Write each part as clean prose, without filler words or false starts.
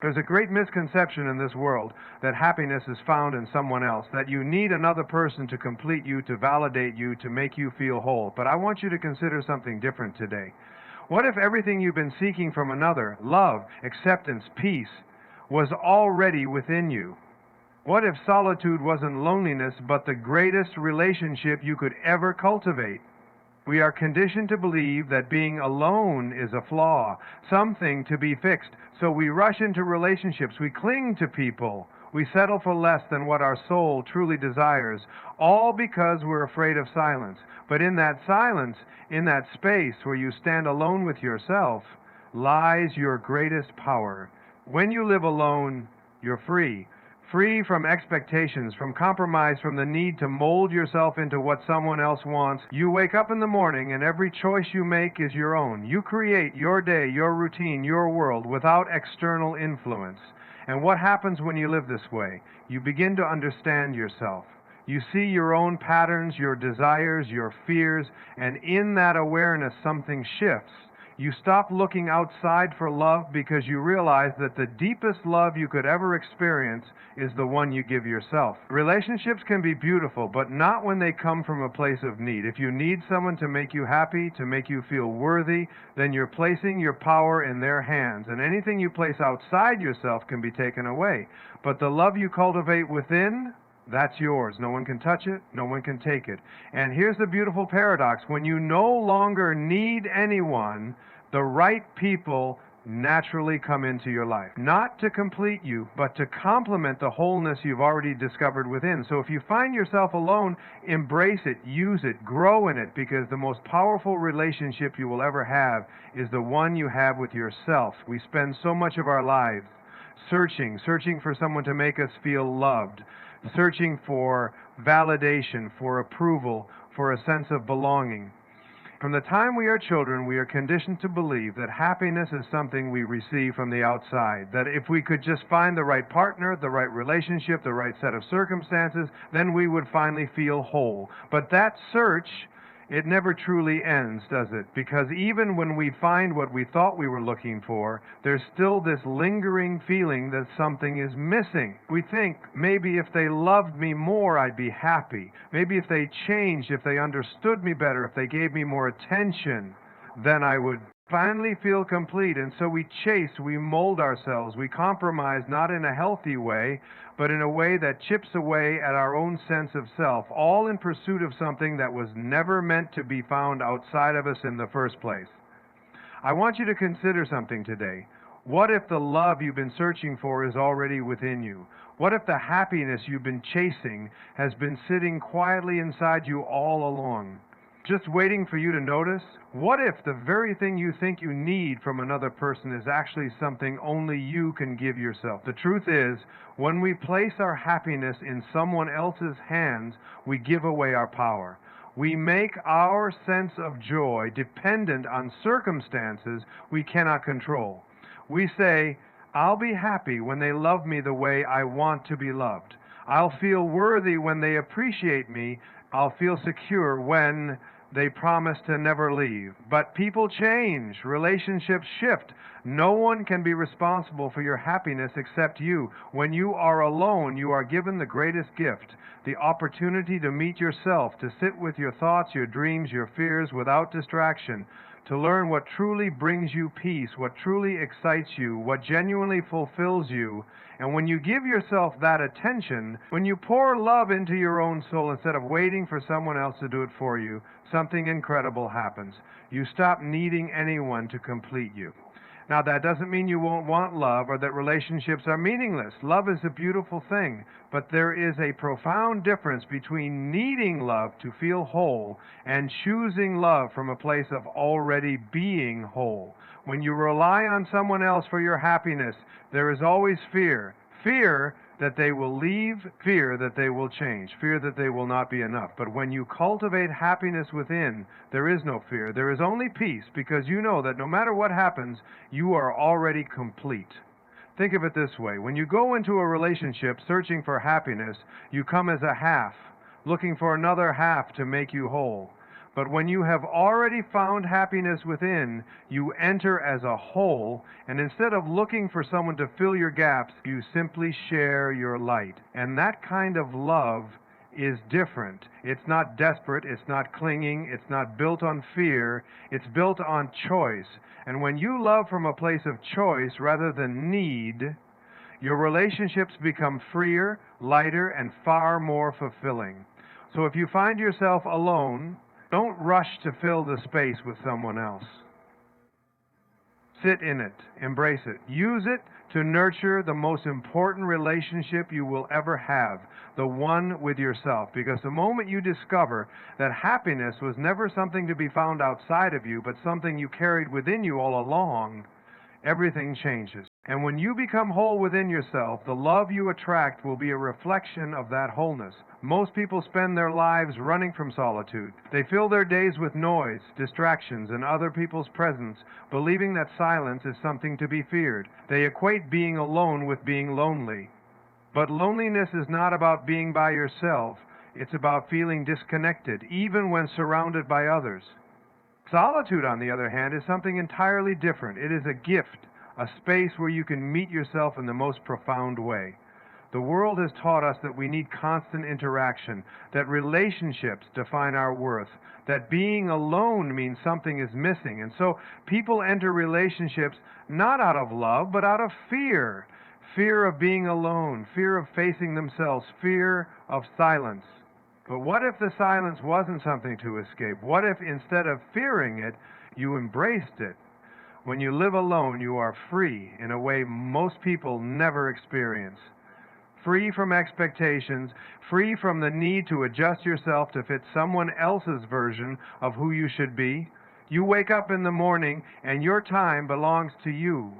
There's a great misconception in this world that happiness is found in someone else, that you need another person to complete you, to validate you, to make you feel whole. But I want you to consider something different today. What if everything you've been seeking from another, love, acceptance, peace, was already within you? What if solitude wasn't loneliness, but the greatest relationship you could ever cultivate? We are conditioned to believe that being alone is a flaw, something to be fixed. So we rush into relationships, we cling to people, we settle for less than what our soul truly desires, all because we're afraid of silence. But in that silence, in that space where you stand alone with yourself, lies your greatest power. When you live alone, you're free. Free from expectations, from compromise, from the need to mold yourself into what someone else wants. You wake up in the morning and every choice you make is your own. You create your day, your routine, your world without external influence. And what happens when you live this way? You begin to understand yourself. You see your own patterns, your desires, your fears, and in that awareness something shifts. You stop looking outside for love because you realize that the deepest love you could ever experience is the one you give yourself. Relationships can be beautiful, but not when they come from a place of need. If you need someone to make you happy, to make you feel worthy, then you're placing your power in their hands, and anything you place outside yourself can be taken away. But the love you cultivate within, that's yours. No one can touch it. No one can take it. And here's the beautiful paradox. When you no longer need anyone, the right people naturally come into your life. Not to complete you, but to complement the wholeness you've already discovered within. So if you find yourself alone, embrace it, use it, grow in it, because the most powerful relationship you will ever have is the one you have with yourself. We spend so much of our lives searching for someone to make us feel loved, searching for validation, for approval, for a sense of belonging. From the time we are children, we are conditioned to believe that happiness is something we receive from the outside, that if we could just find the right partner, the right relationship, the right set of circumstances, then we would finally feel whole. But that search, it never truly ends, does it? Because even when we find what we thought we were looking for, there's still this lingering feeling that something is missing. We think, maybe if they loved me more, I'd be happy. Maybe if they changed, if they understood me better, if they gave me more attention, then I would finally feel complete. And so we chase, we mold ourselves, we compromise, not in a healthy way, but in a way that chips away at our own sense of self, all in pursuit of something that was never meant to be found outside of us in the first place. I want you to consider something today. What if the love you've been searching for is already within you? What if the happiness you've been chasing has been sitting quietly inside you all along, just waiting for you to notice? What if the very thing you think you need from another person is actually something only you can give yourself? The truth is, when we place our happiness in someone else's hands, we give away our power. We make our sense of joy dependent on circumstances we cannot control. We say, I'll be happy when they love me the way I want to be loved. I'll feel worthy when they appreciate me. I'll feel secure when they promise to never leave. But people change, relationships shift. No one can be responsible for your happiness except you. When you are alone, you are given the greatest gift, the opportunity to meet yourself, to sit with your thoughts, your dreams, your fears without distraction, to learn what truly brings you peace, what truly excites you, what genuinely fulfills you. And when you give yourself that attention, when you pour love into your own soul instead of waiting for someone else to do it for you, something incredible happens. You stop needing anyone to complete you. Now, that doesn't mean you won't want love or that relationships are meaningless. Love is a beautiful thing, but there is a profound difference between needing love to feel whole and choosing love from a place of already being whole. When you rely on someone else for your happiness, there is always fear. Fear that they will leave, fear that they will change, fear that they will not be enough. But when you cultivate happiness within, there is no fear. There is only peace, because you know that no matter what happens, you are already complete. Think of it this way. When you go into a relationship searching for happiness, you come as a half, looking for another half to make you whole. But when you have already found happiness within, you enter as a whole, and instead of looking for someone to fill your gaps, you simply share your light. And that kind of love is different. It's not desperate, it's not clinging, it's not built on fear, it's built on choice. And when you love from a place of choice rather than need, your relationships become freer, lighter, and far more fulfilling. So if you find yourself alone, don't rush to fill the space with someone else. Sit in it, embrace it, use it to nurture the most important relationship you will ever have, the one with yourself. Because the moment you discover that happiness was never something to be found outside of you, but something you carried within you all along, everything changes. And when you become whole within yourself, the love you attract will be a reflection of that wholeness. Most people spend their lives running from solitude. They fill their days with noise, distractions, and other people's presence, believing that silence is something to be feared. They equate being alone with being lonely. But loneliness is not about being by yourself. It's about feeling disconnected, even when surrounded by others. Solitude, on the other hand, is something entirely different. It is a gift, a space where you can meet yourself in the most profound way. The world has taught us that we need constant interaction, that relationships define our worth, that being alone means something is missing. And so people enter relationships not out of love, but out of fear. Fear of being alone, fear of facing themselves, fear of silence. But what if the silence wasn't something to escape? What if instead of fearing it, you embraced it? When you live alone, you are free in a way most people never experience. Free from expectations, free from the need to adjust yourself to fit someone else's version of who you should be. You wake up in the morning and your time belongs to you.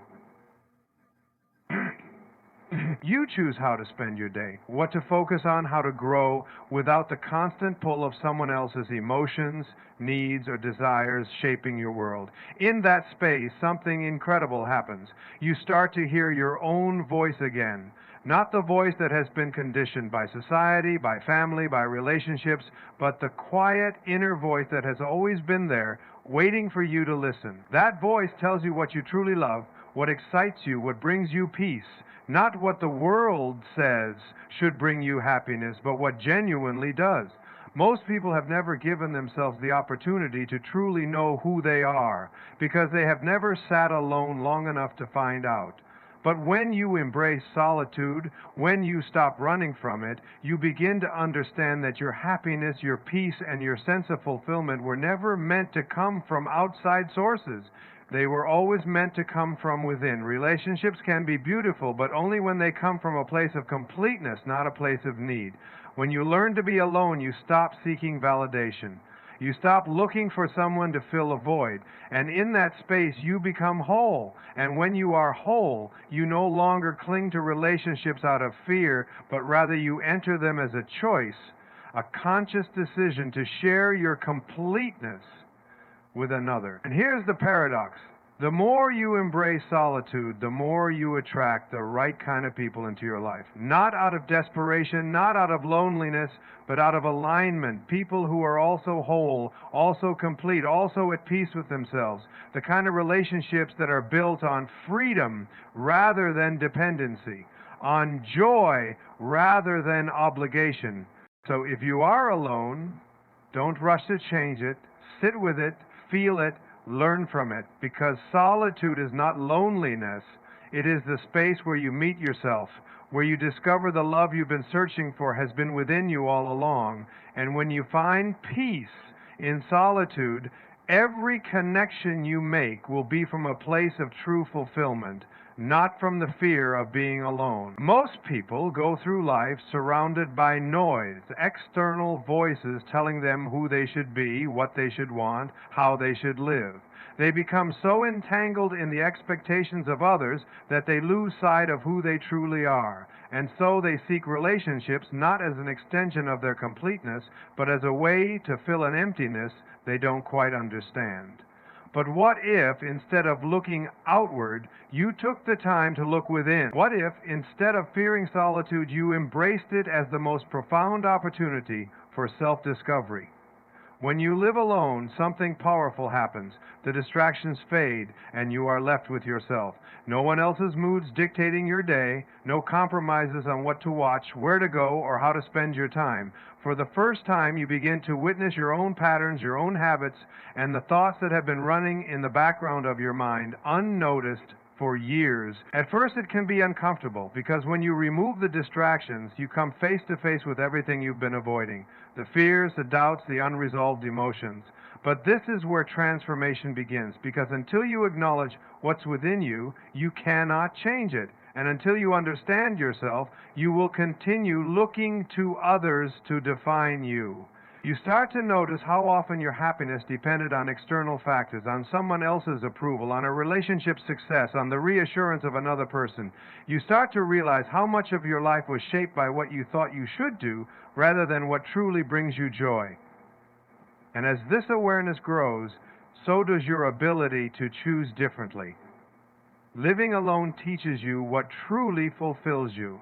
You choose how to spend your day, what to focus on, how to grow without the constant pull of someone else's emotions, needs, or desires shaping your world. In that space, something incredible happens. You start to hear your own voice again. Not the voice that has been conditioned by society, by family, by relationships, but the quiet inner voice that has always been there, waiting for you to listen. That voice tells you what you truly love, what excites you, what brings you peace. Not what the world says should bring you happiness, but what genuinely does. Most people have never given themselves the opportunity to truly know who they are, because they have never sat alone long enough to find out. But when you embrace solitude, when you stop running from it, you begin to understand that your happiness, your peace, and your sense of fulfillment were never meant to come from outside sources. They were always meant to come from within. Relationships can be beautiful, but only when they come from a place of completeness, not a place of need. When you learn to be alone, you stop seeking validation. You stop looking for someone to fill a void. And in that space, you become whole. And when you are whole, you no longer cling to relationships out of fear, but rather you enter them as a choice, a conscious decision to share your completeness with another. And here's the paradox. The more you embrace solitude, the more you attract the right kind of people into your life. Not out of desperation, not out of loneliness, but out of alignment. People who are also whole, also complete, also at peace with themselves. The kind of relationships that are built on freedom rather than dependency, on joy rather than obligation. So if you are alone, don't rush to change it. Sit with it, feel it, learn from it, because solitude is not loneliness. It is the space where you meet yourself, where you discover the love you've been searching for has been within you all along. And when you find peace in solitude, every connection you make will be from a place of true fulfillment, not from the fear of being alone. Most people go through life surrounded by noise, external voices telling them who they should be, what they should want, how they should live. They become so entangled in the expectations of others that they lose sight of who they truly are. And so they seek relationships not as an extension of their completeness, but as a way to fill an emptiness they don't quite understand. But what if, instead of looking outward, you took the time to look within? What if, instead of fearing solitude, you embraced it as the most profound opportunity for self-discovery? When you live alone, something powerful happens. The distractions fade, and you are left with yourself. No one else's moods dictating your day, no compromises on what to watch, where to go, or how to spend your time. For the first time, you begin to witness your own patterns, your own habits, and the thoughts that have been running in the background of your mind, unnoticed for years. At first it can be uncomfortable because when you remove the distractions, you come face to face with everything you've been avoiding. The fears, the doubts, the unresolved emotions. But this is where transformation begins, because until you acknowledge what's within you, you cannot change it. And until you understand yourself, you will continue looking to others to define you. You start to notice how often your happiness depended on external factors, on someone else's approval, on a relationship success, on the reassurance of another person. You start to realize how much of your life was shaped by what you thought you should do rather than what truly brings you joy. And as this awareness grows, so does your ability to choose differently. Living alone teaches you what truly fulfills you,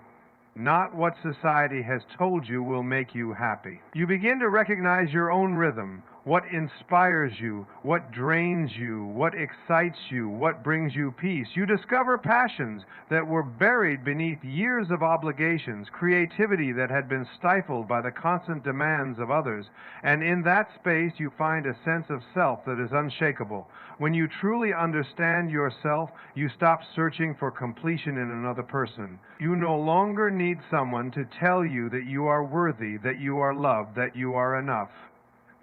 not what society has told you will make you happy. You begin to recognize your own rhythm, what inspires you, what drains you, what excites you, what brings you peace. You discover passions that were buried beneath years of obligations, creativity that had been stifled by the constant demands of others, and in that space you find a sense of self that is unshakable. When you truly understand yourself, you stop searching for completion in another person. You no longer need someone to tell you that you are worthy, that you are loved, that you are enough,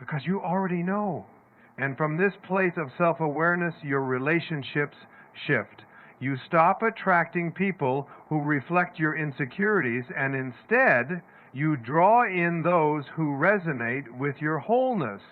because you already know. And from this place of self-awareness, your relationships shift. You stop attracting people who reflect your insecurities, and instead, you draw in those who resonate with your wholeness.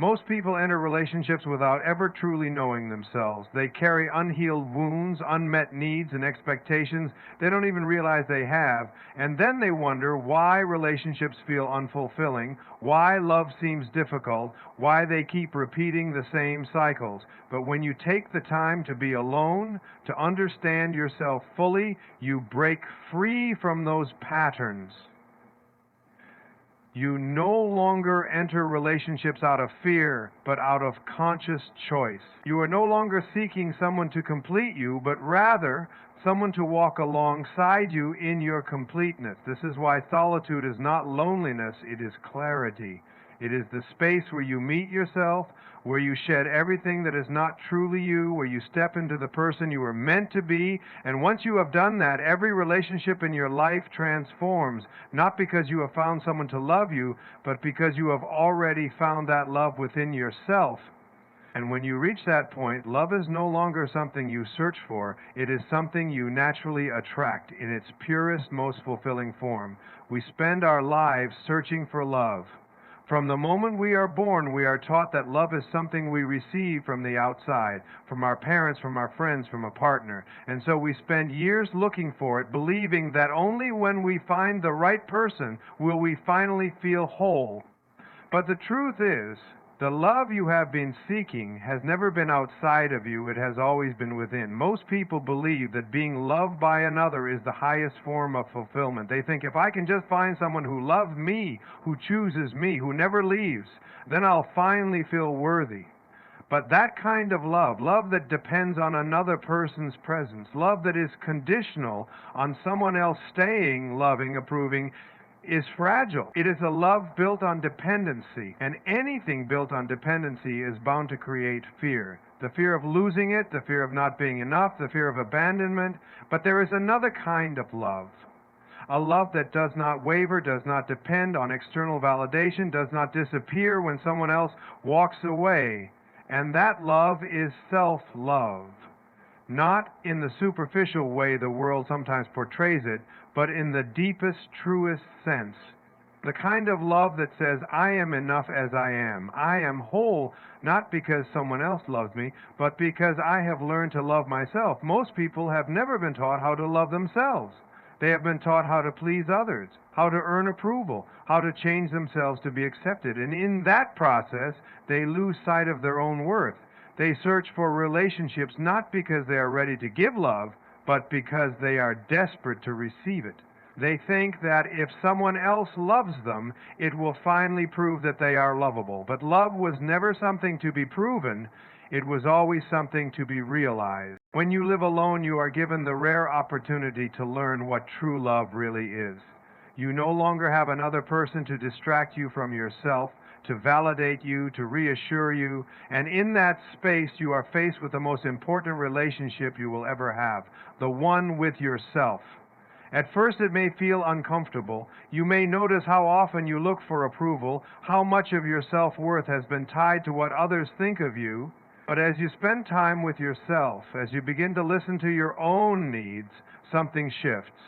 Most people enter relationships without ever truly knowing themselves. They carry unhealed wounds, unmet needs, and expectations they don't even realize they have. And then they wonder why relationships feel unfulfilling, why love seems difficult, why they keep repeating the same cycles. But when you take the time to be alone, to understand yourself fully, you break free from those patterns. You no longer enter relationships out of fear, but out of conscious choice. You are no longer seeking someone to complete you, but rather someone to walk alongside you in your completeness. This is why solitude is not loneliness, it is clarity. It is the space where you meet yourself, where you shed everything that is not truly you, where you step into the person you were meant to be. And once you have done that, every relationship in your life transforms, not because you have found someone to love you, but because you have already found that love within yourself. And when you reach that point, love is no longer something you search for. It is something you naturally attract in its purest, most fulfilling form. We spend our lives searching for love. From the moment we are born, we are taught that love is something we receive from the outside, from our parents, from our friends, from a partner. And so we spend years looking for it, believing that only when we find the right person will we finally feel whole. But the truth is, the love you have been seeking has never been outside of you, it has always been within. Most people believe that being loved by another is the highest form of fulfillment. They think, if I can just find someone who loves me, who chooses me, who never leaves, then I'll finally feel worthy. But that kind of love that depends on another person's presence, love that is conditional on someone else staying loving, approving, is fragile. It is a love built on dependency, and anything built on dependency is bound to create fear. The fear of losing it, the fear of not being enough, the fear of abandonment. But there is another kind of love. A love that does not waver, does not depend on external validation, does not disappear when someone else walks away. And that love is self-love. Not in the superficial way the world sometimes portrays it, but in the deepest, truest sense. The kind of love that says, I am enough as I am. I am whole, not because someone else loves me, but because I have learned to love myself. Most people have never been taught how to love themselves. They have been taught how to please others, how to earn approval, how to change themselves to be accepted. And in that process, they lose sight of their own worth. They search for relationships not because they are ready to give love, but because they are desperate to receive it. They think that if someone else loves them, it will finally prove that they are lovable. But love was never something to be proven. It was always something to be realized. When you live alone, you are given the rare opportunity to learn what true love really is. You no longer have another person to distract you from yourself, to validate you, to reassure you, and in that space you are faced with the most important relationship you will ever have, the one with yourself. At first it may feel uncomfortable. You may notice how often you look for approval, how much of your self-worth has been tied to what others think of you. But as you spend time with yourself, as you begin to listen to your own needs, something shifts.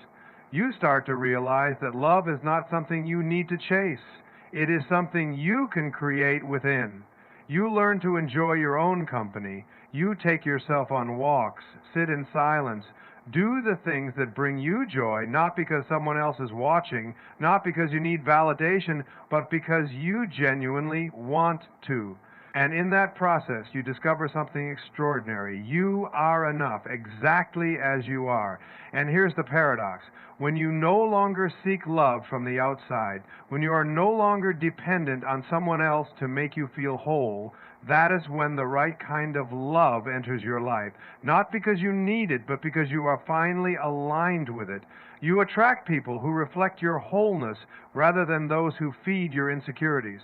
You start to realize that love is not something you need to chase. It is something you can create within. You learn to enjoy your own company. You take yourself on walks, sit in silence, do the things that bring you joy, not because someone else is watching, not because you need validation, but because you genuinely want to. And in that process, you discover something extraordinary. You are enough, exactly as you are. And here's the paradox. When you no longer seek love from the outside, when you are no longer dependent on someone else to make you feel whole, that is when the right kind of love enters your life. Not because you need it, but because you are finally aligned with it. You attract people who reflect your wholeness rather than those who feed your insecurities.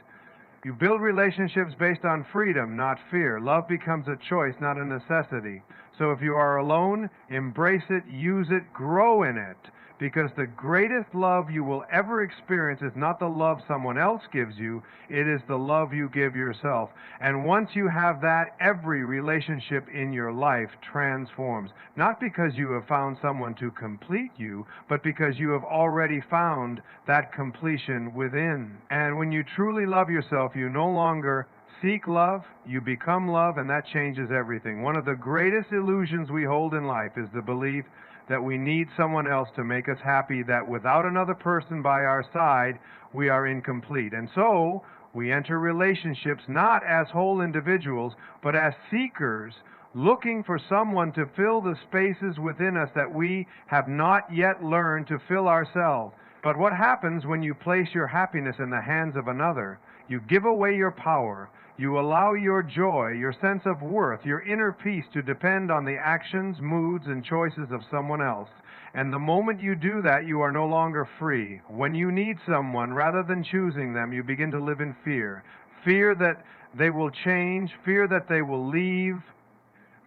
You build relationships based on freedom, not fear. Love becomes a choice, not a necessity. So if you are alone, embrace it, use it, grow in it. Because the greatest love you will ever experience is not the love someone else gives you, it is the love you give yourself. And once you have that, every relationship in your life transforms. Not because you have found someone to complete you, but because you have already found that completion within. And when you truly love yourself, you no longer seek love, you become love, and that changes everything. One of the greatest illusions we hold in life is the belief that we need someone else to make us happy, that without another person by our side, we are incomplete. And so, we enter relationships not as whole individuals, but as seekers, looking for someone to fill the spaces within us that we have not yet learned to fill ourselves. But what happens when you place your happiness in the hands of another? You give away your power. You allow your joy, your sense of worth, your inner peace to depend on the actions, moods, and choices of someone else. And the moment you do that, you are no longer free. When you need someone, rather than choosing them, you begin to live in fear. Fear that they will change, fear that they will leave,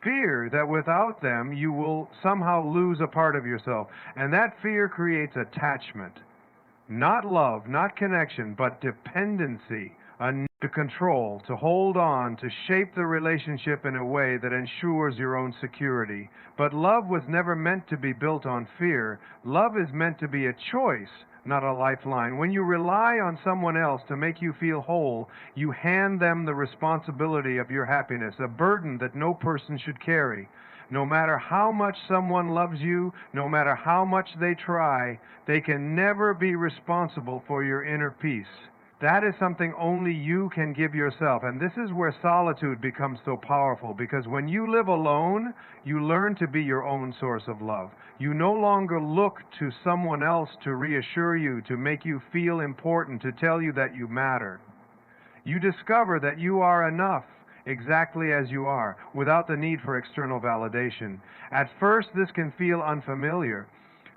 fear that without them you will somehow lose a part of yourself. And that fear creates attachment. Not love, not connection, but dependency. A need to control, to hold on, to shape the relationship in a way that ensures your own security. But love was never meant to be built on fear. Love is meant to be a choice, not a lifeline. When you rely on someone else to make you feel whole, you hand them the responsibility of your happiness, a burden that no person should carry. No matter how much someone loves you, no matter how much they try, they can never be responsible for your inner peace. That is something only you can give yourself. And this is where solitude becomes so powerful, because when you live alone, you learn to be your own source of love. You no longer look to someone else to reassure you, to make you feel important, to tell you that you matter. You discover that you are enough exactly as you are, without the need for external validation. At first, this can feel unfamiliar.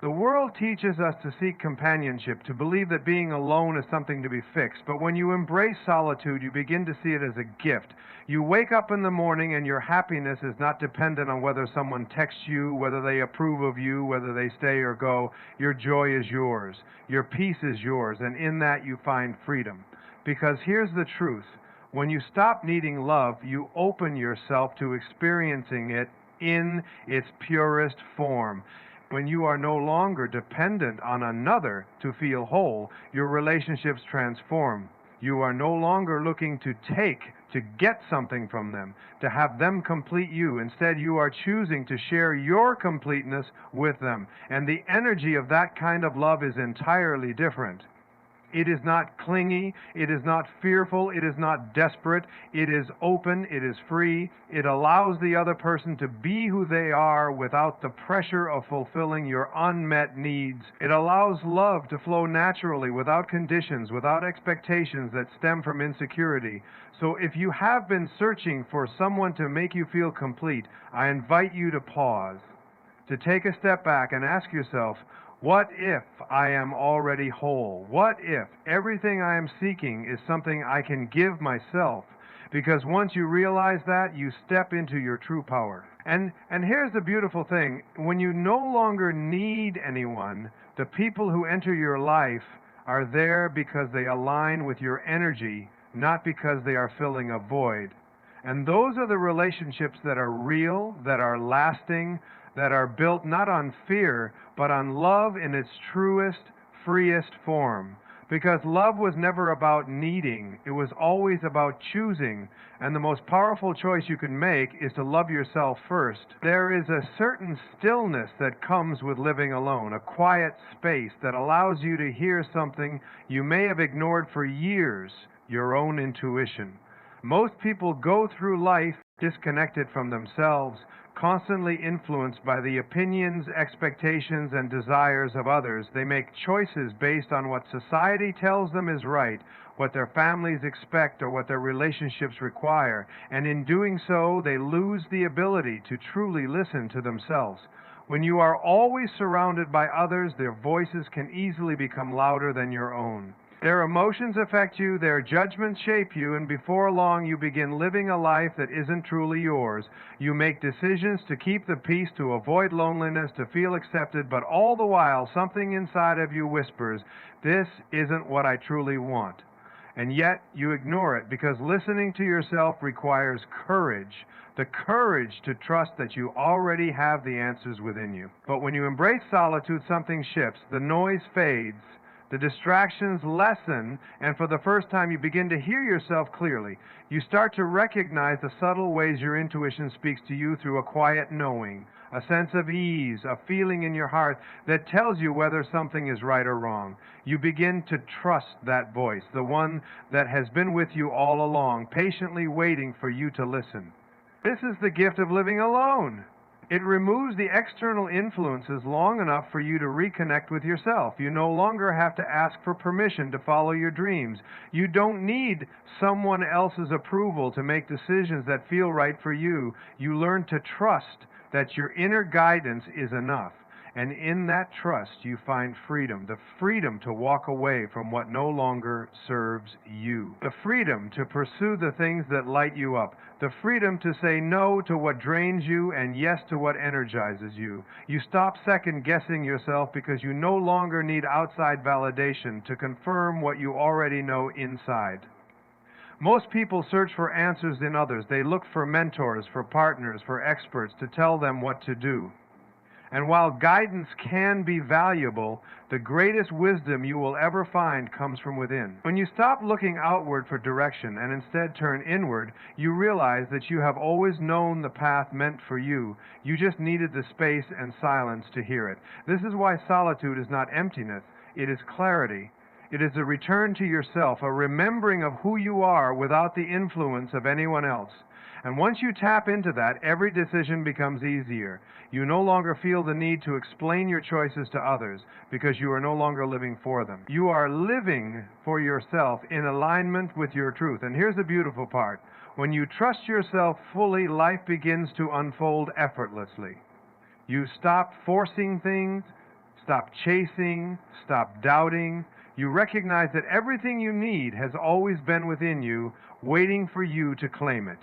The world teaches us to seek companionship, to believe that being alone is something to be fixed. But when you embrace solitude, you begin to see it as a gift. You wake up in the morning and your happiness is not dependent on whether someone texts you, whether they approve of you, whether they stay or go. Your joy is yours. Your peace is yours. And in that you find freedom. Because here's the truth. When you stop needing love, you open yourself to experiencing it in its purest form. When you are no longer dependent on another to feel whole, your relationships transform. You are no longer looking to get something from them, to have them complete you. Instead, you are choosing to share your completeness with them. And the energy of that kind of love is entirely different. It is not clingy, it is not fearful, it is not desperate, it is open, it is free. It allows the other person to be who they are without the pressure of fulfilling your unmet needs. It allows love to flow naturally without conditions, without expectations that stem from insecurity. So if you have been searching for someone to make you feel complete, I invite you to pause, to take a step back and ask yourself, what if I am already whole? What if everything I am seeking is something I can give myself? Because once you realize that, you step into your true power. And here's the beautiful thing. When you no longer need anyone, the people who enter your life are there because they align with your energy, not because they are filling a void. And those are the relationships that are real, that are lasting, that are built not on fear, but on love in its truest, freest form. Because love was never about needing, it was always about choosing. And the most powerful choice you can make is to love yourself first. There is a certain stillness that comes with living alone, a quiet space that allows you to hear something you may have ignored for years, your own intuition. Most people go through life disconnected from themselves, constantly influenced by the opinions, expectations, and desires of others. They make choices based on what society tells them is right, what their families expect, or what their relationships require. And in doing so, they lose the ability to truly listen to themselves. When you are always surrounded by others, their voices can easily become louder than your own. Their emotions affect you, their judgments shape you, and before long you begin living a life that isn't truly yours. You make decisions to keep the peace, to avoid loneliness, to feel accepted, but all the while something inside of you whispers, "This isn't what I truly want." And yet you ignore it because listening to yourself requires courage. The courage to trust that you already have the answers within you. But when you embrace solitude, something shifts. The noise fades. The distractions lessen, and for the first time you begin to hear yourself clearly. You start to recognize the subtle ways your intuition speaks to you through a quiet knowing, a sense of ease, a feeling in your heart that tells you whether something is right or wrong. You begin to trust that voice, the one that has been with you all along, patiently waiting for you to listen. This is the gift of living alone. It removes the external influences long enough for you to reconnect with yourself. You no longer have to ask for permission to follow your dreams. You don't need someone else's approval to make decisions that feel right for you. You learn to trust that your inner guidance is enough. And in that trust, you find freedom, the freedom to walk away from what no longer serves you, the freedom to pursue the things that light you up, the freedom to say no to what drains you and yes to what energizes you. You stop second-guessing yourself because you no longer need outside validation to confirm what you already know inside. Most people search for answers in others. They look for mentors, for partners, for experts to tell them what to do. And while guidance can be valuable, the greatest wisdom you will ever find comes from within. When you stop looking outward for direction and instead turn inward, you realize that you have always known the path meant for you. You just needed the space and silence to hear it. This is why solitude is not emptiness. It is clarity. It is a return to yourself, a remembering of who you are without the influence of anyone else. And once you tap into that, every decision becomes easier. You no longer feel the need to explain your choices to others because you are no longer living for them. You are living for yourself in alignment with your truth. And here's the beautiful part. When you trust yourself fully, life begins to unfold effortlessly. You stop forcing things, stop chasing, stop doubting. You recognize that everything you need has always been within you, waiting for you to claim it.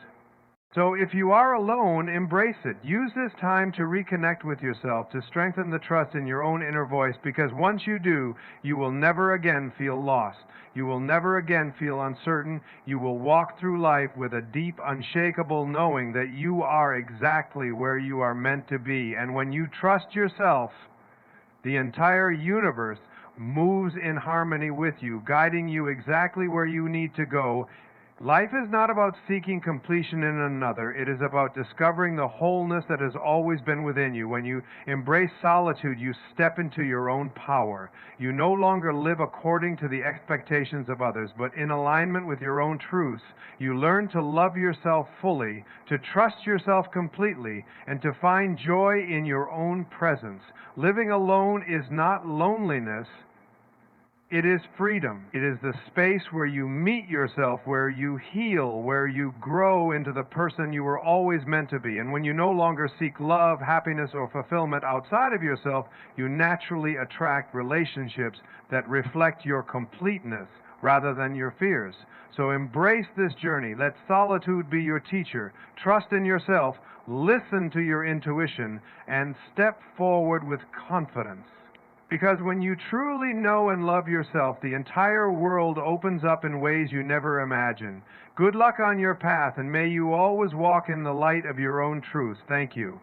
So if you are alone, embrace it. Use this time to reconnect with yourself, to strengthen the trust in your own inner voice, because once you do, you will never again feel lost. You will never again feel uncertain. You will walk through life with a deep, unshakable knowing that you are exactly where you are meant to be. And when you trust yourself, the entire universe moves in harmony with you, guiding you exactly where you need to go, Life is not about seeking completion in another. It is about discovering the wholeness that has always been within you. When you embrace solitude, you step into your own power. You no longer live according to the expectations of others, but in alignment with your own truths. You learn to love yourself fully, to trust yourself completely, and to find joy in your own presence. Living alone is not loneliness. It is freedom. It is the space where you meet yourself, where you heal, where you grow into the person you were always meant to be. And when you no longer seek love, happiness, or fulfillment outside of yourself, you naturally attract relationships that reflect your completeness rather than your fears. So embrace this journey. Let solitude be your teacher. Trust in yourself, listen to your intuition, and step forward with confidence. Because when you truly know and love yourself, the entire world opens up in ways you never imagined. Good luck on your path, and may you always walk in the light of your own truth. Thank you.